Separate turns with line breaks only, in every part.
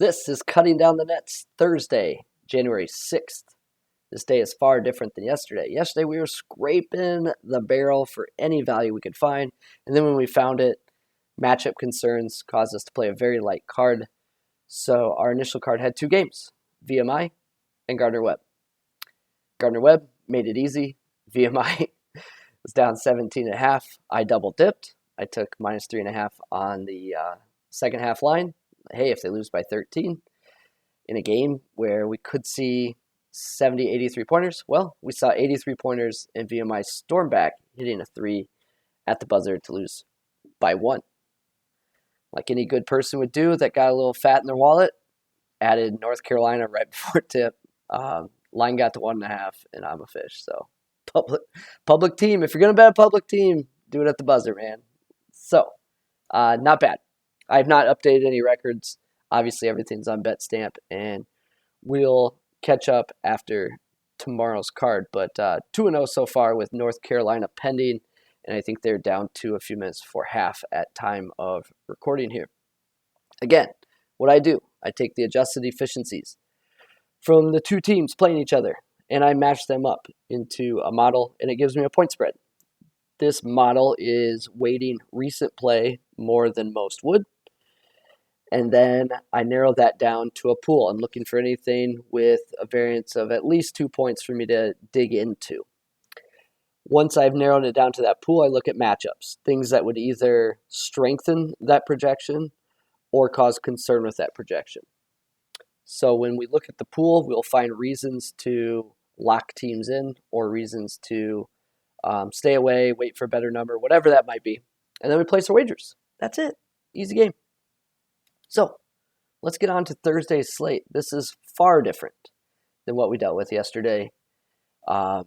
This is Cutting Down the Nets, Thursday, January 6th. This day is far different than yesterday. Yesterday we were scraping the barrel for any value we could find, and then when we found it, matchup concerns caused us to play a very light card. So our initial card had two games, VMI and Gardner-Webb. Gardner-Webb made it easy. VMI was down 17.5. I double dipped. I took minus 3.5 on the second half line. Hey, if they lose by 13 in a game where we could see 70, 83 pointers, well, we saw 83 pointers and VMI storm back, hitting a three at the buzzer to lose by one. Like any good person would do that got a little fat in their wallet, added North Carolina right before tip. Line got to 1.5, and I'm a fish. So public team. If you're going to bet a public team, do it at the buzzer, man. So, not bad. I have not updated any records. Obviously, everything's on BetStamp, and we'll catch up after tomorrow's card. But 2-0 so far with North Carolina pending, and I think they're down to a few minutes before half at time of recording here. Again, what I do, I take the adjusted efficiencies from the two teams playing each other, and I match them up into a model, and it gives me a point spread. This model is weighting recent play more than most would. And then I narrow that down to a pool. I'm looking for anything with a variance of at least 2 points for me to dig into. Once I've narrowed it down to that pool, I look at matchups, things that would either strengthen that projection or cause concern with that projection. So when we look at the pool, we'll find reasons to lock teams in or reasons to stay away, wait for a better number, whatever that might be. And then we place our wagers. That's it. Easy game. So let's get on to Thursday's slate. This is far different than what we dealt with yesterday. A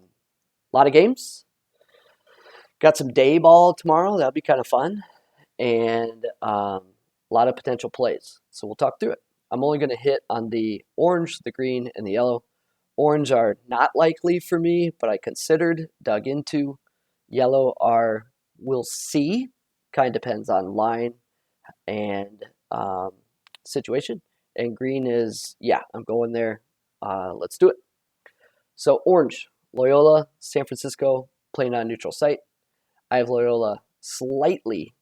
lot of games. Got some day ball tomorrow. That'll be kind of fun. And a lot of potential plays. So we'll talk through it. I'm only going to hit on the orange, the green, and the yellow. Orange are not likely for me, but I considered, dug into. Yellow are we'll see. Kind of depends on line and situation. And green is, yeah, I'm going there. Let's do it. So orange, Loyola, San Francisco, playing on a neutral site. I have Loyola slightly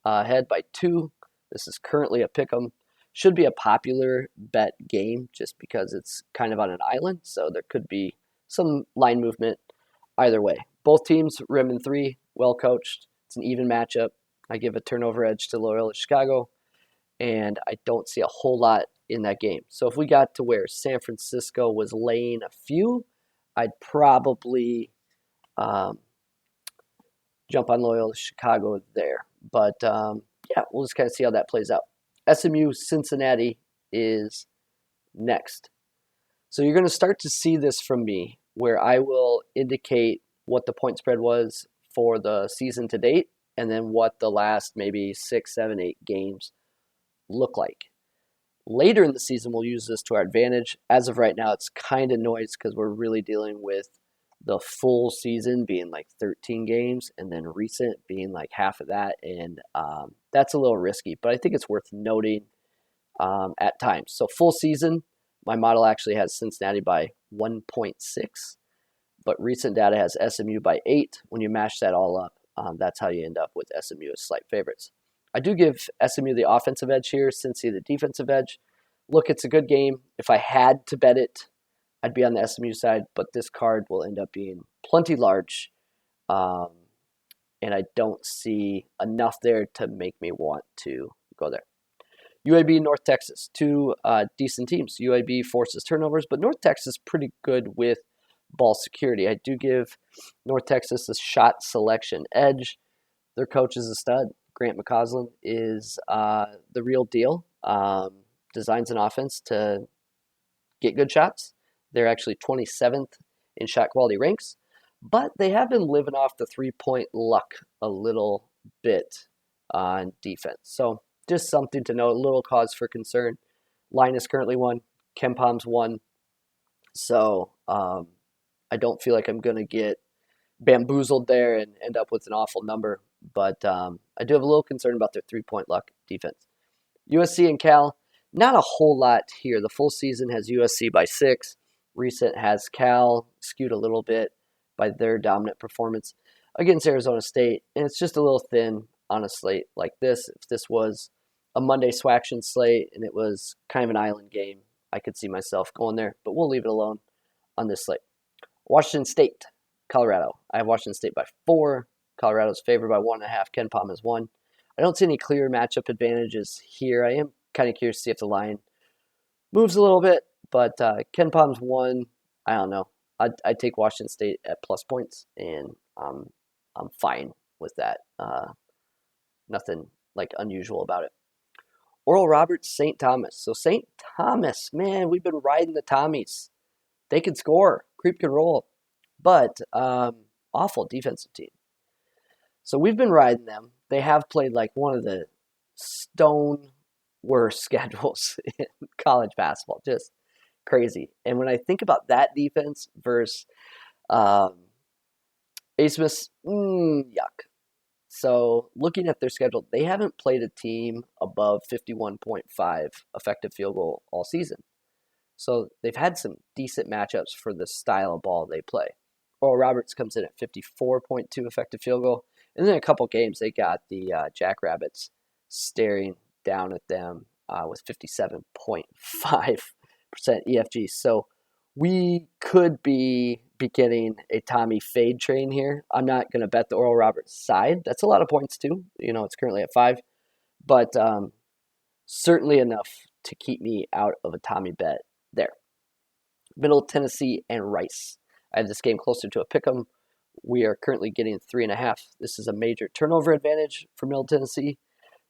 ahead by 2. This is currently a pick'em. Should be a popular bet game just because it's kind of on an island, so there could be some line movement either way. Both teams rim in 3, well coached. It's an even matchup. I give a turnover edge to Loyola Chicago, and I don't see a whole lot in that game. So if we got to where San Francisco was laying a few, I'd probably jump on Loyola Chicago there. But yeah, we'll just kind of see how that plays out. SMU Cincinnati is next. So you're going to start to see this from me where I will indicate what the point spread was for the season to date and then what the last maybe 6, 7, 8 games look like. Later in the season, we'll use this to our advantage. As of right now, it's kind of noise because we're really dealing with the full season being like 13 games and then recent being like half of that. And that's a little risky, but I think it's worth noting at times. So full season, my model actually has Cincinnati by 1.6, but recent data has SMU by 8. When you mash that all up, that's how you end up with SMU as slight favorites. I do give SMU the offensive edge here, Cincy the defensive edge. Look, it's a good game. If I had to bet it, I'd be on the SMU side, but this card will end up being plenty large, and I don't see enough there to make me want to go there. UAB, North Texas, 2 decent teams. UAB forces turnovers, but North Texas pretty good with ball security. I do give North Texas a shot selection edge. Their coach is a stud. Grant McCausland is the real deal. Designs an offense to get good shots. They're actually 27th in shot quality ranks, but they have been living off the 3-point luck a little bit on defense. So just something to note, a little cause for concern. Line is currently 1, KenPom's 1. So I don't feel like I'm going to get bamboozled there and end up with an awful number, but I do have a little concern about their 3-point luck defense. USC and Cal, Not a whole lot here. The full season has USC by 6. Recent has Cal skewed a little bit by their dominant performance against Arizona State. And it's just a little thin on a slate like this. If this was a Monday Swaction slate and it was kind of an island game, I could see myself going there. But we'll leave it alone on this slate. Washington State, Colorado. I have Washington State by 4. Colorado's favored by 1.5. Ken Pom is 1. I don't see any clear matchup advantages here. I am kind of curious to see if the line moves a little bit, but Ken Pom's 1. I don't know. I'd take Washington State at plus points, and I'm fine with that. Nothing like unusual about it. Oral Roberts, St. Thomas. So St. Thomas, man, we've been riding the Tommies. They can score, creep can roll, but awful defensive team. So we've been riding them. They have played like one of the stone worst schedules in college basketball. Just crazy. And when I think about that defense versus Asmus, yuck. So looking at their schedule, they haven't played a team above 51.5 effective field goal all season. So they've had some decent matchups for the style of ball they play. Oral Roberts comes in at 54.2 effective field goal. And then a couple games, they got the Jackrabbits staring down at them with 57.5% EFG. So we could be beginning a Tommy fade train here. I'm not going to bet the Oral Roberts side. That's a lot of points too. It's currently at 5. But certainly enough to keep me out of a Tommy bet there. Middle Tennessee and Rice. I have this game closer to a pick'em. We are currently getting 3.5. This is a major turnover advantage for Middle Tennessee.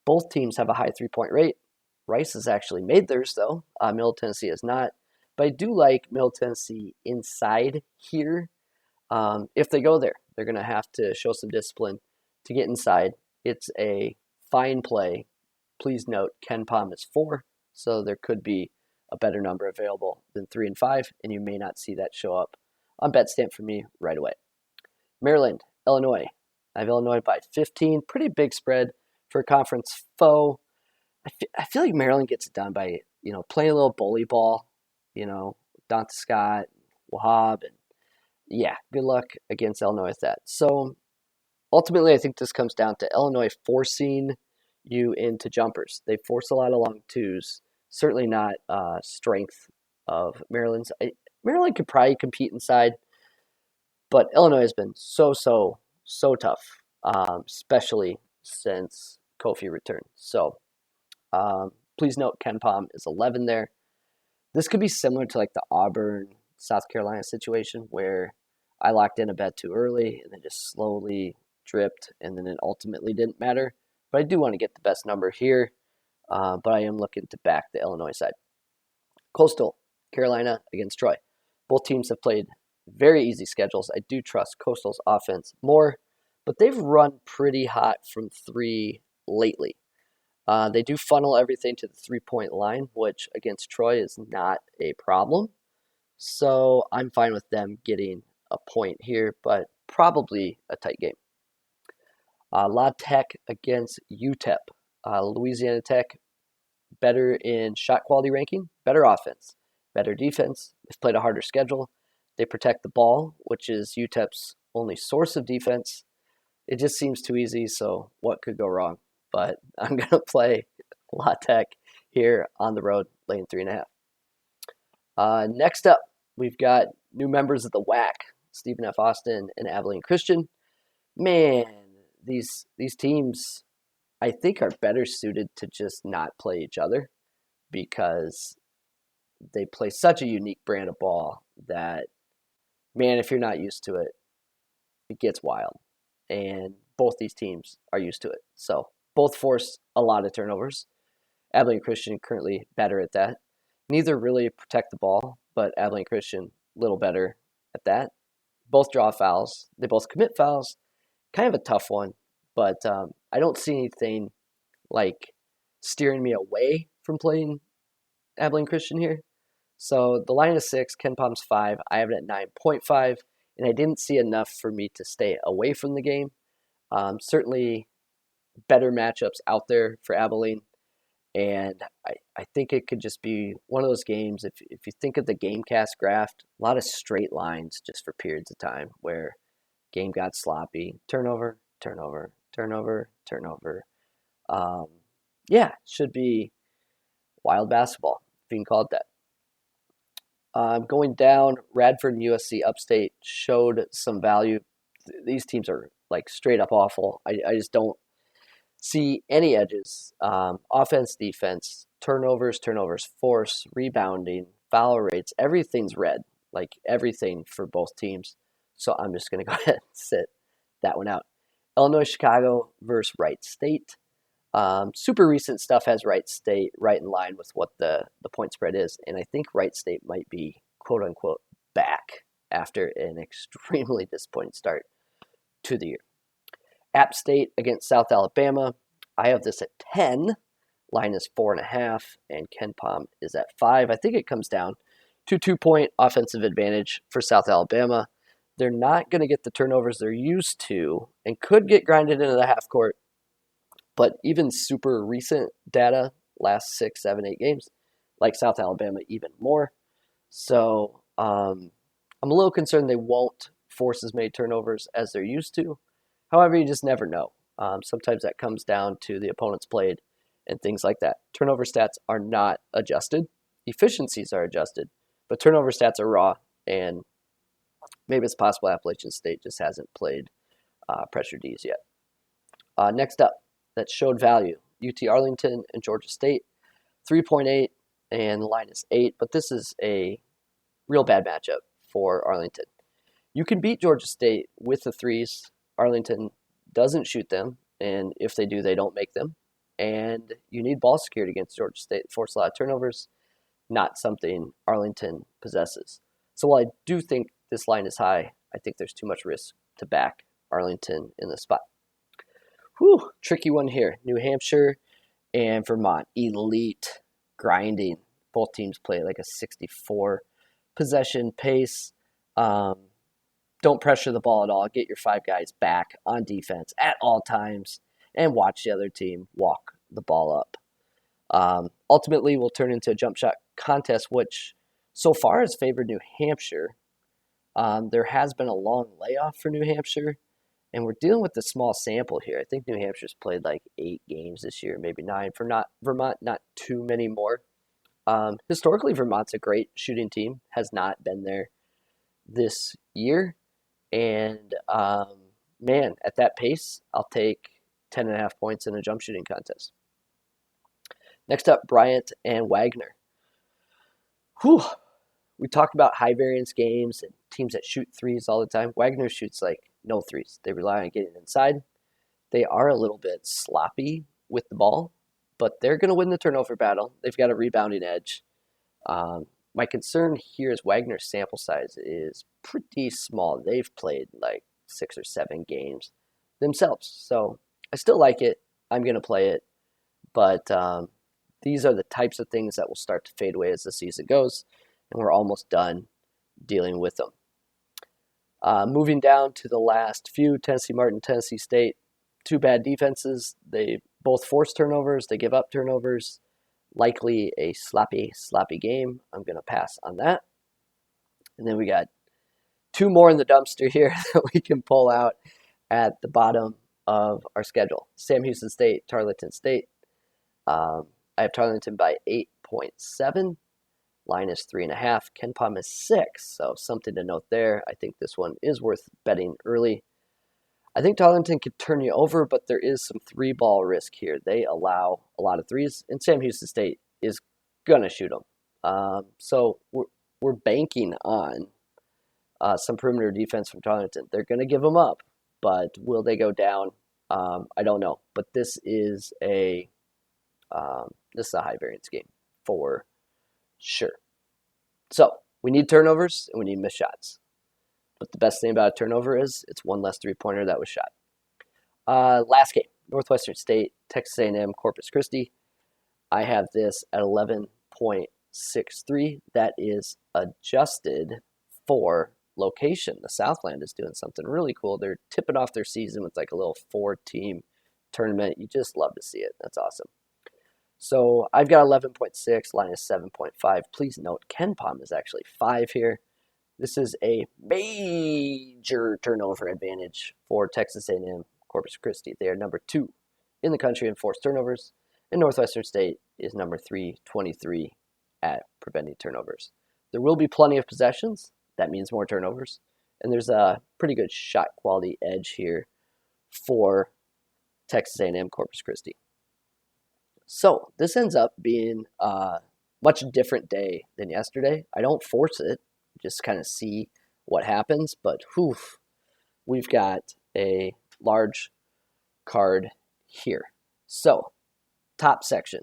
Both teams have a high 3-point rate. Rice has actually made theirs, though. Middle Tennessee has not. But I do like Middle Tennessee inside here. If they go there, they're going to have to show some discipline to get inside. It's a fine play. Please note, Ken Pom is 4, so there could be a better number available than 3 and 5, and you may not see that show up on BetStamp for me right away. Maryland, Illinois. I have Illinois by 15. Pretty big spread for a conference foe. I feel like Maryland gets it done by, playing a little bully ball, Donta Scott, Wahab, and yeah, good luck against Illinois with that. So ultimately, I think this comes down to Illinois forcing you into jumpers. They force a lot of long twos. Certainly not strength of Maryland's. Maryland could probably compete inside, but Illinois has been so tough, especially since Kofi returned. So please note Ken Pom is 11 there. This could be similar to like the Auburn, South Carolina situation where I locked in a bet too early and then just slowly dripped and then it ultimately didn't matter. But I do want to get the best number here, but I am looking to back the Illinois side. Coastal, Carolina against Troy. Both teams have played very easy schedules. I do trust Coastal's offense more, but they've run pretty hot from 3 lately. They do funnel everything to the 3-point line, which against Troy is not a problem. So I'm fine with them getting a point here, but probably a tight game. La Tech against UTEP. Louisiana Tech, better in shot quality ranking, better offense, better defense. They've played a harder schedule. They protect the ball, which is UTEP's only source of defense. It just seems too easy, so what could go wrong? But I'm going to play La Tech here on the road, laying 3.5. Next up, we've got new members of the WAC, Stephen F. Austin and Abilene Christian. Man, these teams, I think, are better suited to just not play each other because they play such a unique brand of ball that, man, if you're not used to it, it gets wild. And both these teams are used to it. So both force a lot of turnovers. Abilene Christian currently better at that. Neither really protect the ball, but Abilene Christian a little better at that. Both draw fouls. They both commit fouls. Kind of a tough one, but I don't see anything like steering me away from playing Abilene Christian here. So the line is 6, Ken Pom's 5. I have it at 9.5, and I didn't see enough for me to stay away from the game. Certainly better matchups out there for Abilene. And I think it could just be one of those games. If you think of the GameCast graph, a lot of straight lines just for periods of time where game got sloppy, turnover, turnover, turnover, turnover. Um, yeah, should be wild basketball, if you can call it that. Going down, Radford and USC Upstate showed some value. These teams are like straight up awful. I just don't see any edges. Offense, defense, turnovers, force, rebounding, foul rates, everything's red. Like everything for both teams. So I'm just going to go ahead and sit that one out. Illinois, Chicago versus Wright State. Super recent stuff has Wright State right in line with what the point spread is. And I think Wright State might be, quote unquote, back after an extremely disappointing start to the year. App State against South Alabama. I have this at 10. Line is 4.5, and KenPom is at 5. I think it comes down to 2-point offensive advantage for South Alabama. They're not going to get the turnovers they're used to and could get grinded into the half court. But even super recent data, last 6, 7, 8 games, like South Alabama even more. So I'm a little concerned they won't force as many turnovers as they're used to. However, you just never know. Sometimes that comes down to the opponents played and things like that. Turnover stats are not adjusted. Efficiencies are adjusted. But turnover stats are raw, and maybe it's possible Appalachian State just hasn't played pressure Ds yet. Next up, that showed value. UT Arlington and Georgia State, 3.8, and the line is 8. But this is a real bad matchup for Arlington. You can beat Georgia State with the threes. Arlington doesn't shoot them, and if they do, they don't make them. And you need ball security against Georgia State. Force a lot of turnovers, not something Arlington possesses. So while I do think this line is high, I think there's too much risk to back Arlington in this spot. Whew, tricky one here. New Hampshire and Vermont, elite grinding. Both teams play like a 64 possession pace. Don't pressure the ball at all. Get your 5 guys back on defense at all times and watch the other team walk the ball up. Ultimately, will turn into a jump shot contest, which so far has favored New Hampshire. There has been a long layoff for New Hampshire, and we're dealing with a small sample here. I think New Hampshire's played like 8 games this year, maybe 9. For Vermont, not too many more. Historically, Vermont's a great shooting team, has not been there this year. And, man, at that pace, I'll take 10.5 points in a jump shooting contest. Next up, Bryant and Wagner. Whew. We talk about high variance games and teams that shoot threes all the time. Wagner shoots like no threes. They rely on getting inside. They are a little bit sloppy with the ball, but they're going to win the turnover battle. They've got a rebounding edge. My concern here is Wagner's sample size is pretty small. They've played like 6 or 7 games themselves. So I still like it. I'm going to play it. But these are the types of things that will start to fade away as the season goes. And we're almost done dealing with them. Moving down to the last few, Tennessee Martin, Tennessee State. 2 bad defenses. They both force turnovers. They give up turnovers. Likely a sloppy game. I'm going to pass on that. And then we got 2 more in the dumpster here that we can pull out at the bottom of our schedule. Sam Houston State, Tarleton State. I have Tarleton by 8.7. Line is 3.5. KenPom is 6. So something to note there. I think this one is worth betting early. I think Tarleton could turn you over, but there is some 3-ball risk here. They allow a lot of threes, and Sam Houston State is going to shoot them. So we're banking on some perimeter defense from Tarleton. They're going to give them up, but will they go down? I don't know. But this is a high variance game for sure. So we need turnovers and we need missed shots. But the best thing about a turnover is it's 1 less 3-pointer that was shot. Last game, Northwestern State, Texas A&M, Corpus Christi. I have this at 11.63. That is adjusted for location. The Southland is doing something really cool. They're tipping off their season with like a little 4-team tournament. You just love to see it. That's awesome. So I've got 11.6, line is 7.5. Please note, Ken Palm is actually 5 here. This is a major turnover advantage for Texas A&M Corpus Christi. They are number 2 in the country in forced turnovers, and Northwestern State is number 323 at preventing turnovers. There will be plenty of possessions. That means more turnovers, and there's a pretty good shot quality edge here for Texas A&M Corpus Christi. So this ends up being a much different day than yesterday. I don't force it, just kind of see what happens. But we've got a large card here. So top section.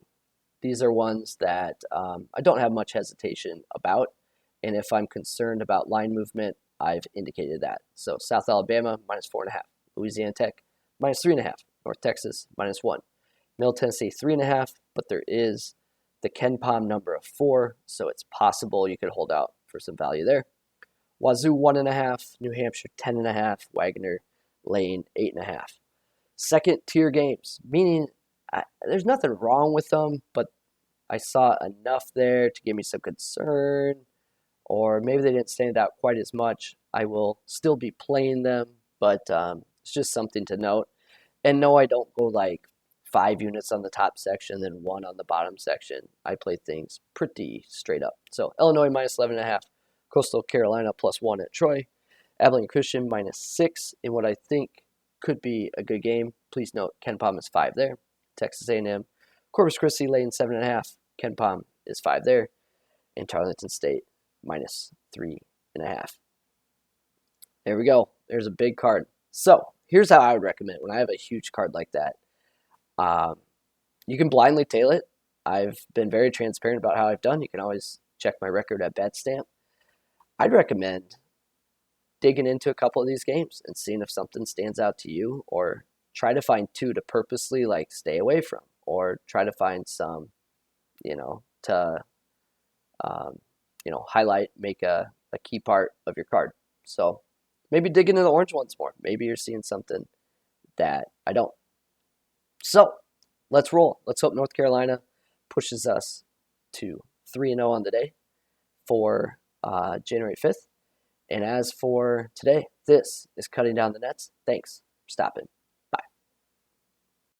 These are ones that I don't have much hesitation about. And if I'm concerned about line movement, I've indicated that. So South Alabama, -4.5. Louisiana Tech, -3.5. North Texas, -1. Middle Tennessee, 3.5. But there is the Ken Palm number of 4, so it's possible you could hold out for some value there. Wazoo, 1.5. New Hampshire, 10.5. Wagner laying 8.5. Second tier games, meaning there's nothing wrong with them, but I saw enough there to give me some concern, or maybe they didn't stand out quite as much. I will still be playing them, but it's just something to note. And no, I don't go like 5 units on the top section, then 1 on the bottom section. I play things pretty straight up. So Illinois, -11.5. Coastal Carolina, +1 at Troy. Abilene Christian, -6 in what I think could be a good game. Please note, Ken Palm is 5 there. Texas A&M. Corpus Christi laying 7.5. Ken Palm is 5 there. And Tarleton State, -3.5. There we go. There's a big card. So here's how I would recommend when I have a huge card like that. You can blindly tail it. I've been very transparent about how I've done. You can always check my record at BetStamp. I'd recommend digging into a couple of these games and seeing if something stands out to you, or try to find 2 to purposely like stay away from, or try to find some, to highlight, make a key part of your card. So maybe dig into the orange ones more. Maybe you're seeing something that I don't. So let's roll. Let's hope North Carolina pushes us to 3-0 on the day for January 5th. And as for today, this is Cutting Down the Nets. Thanks for stopping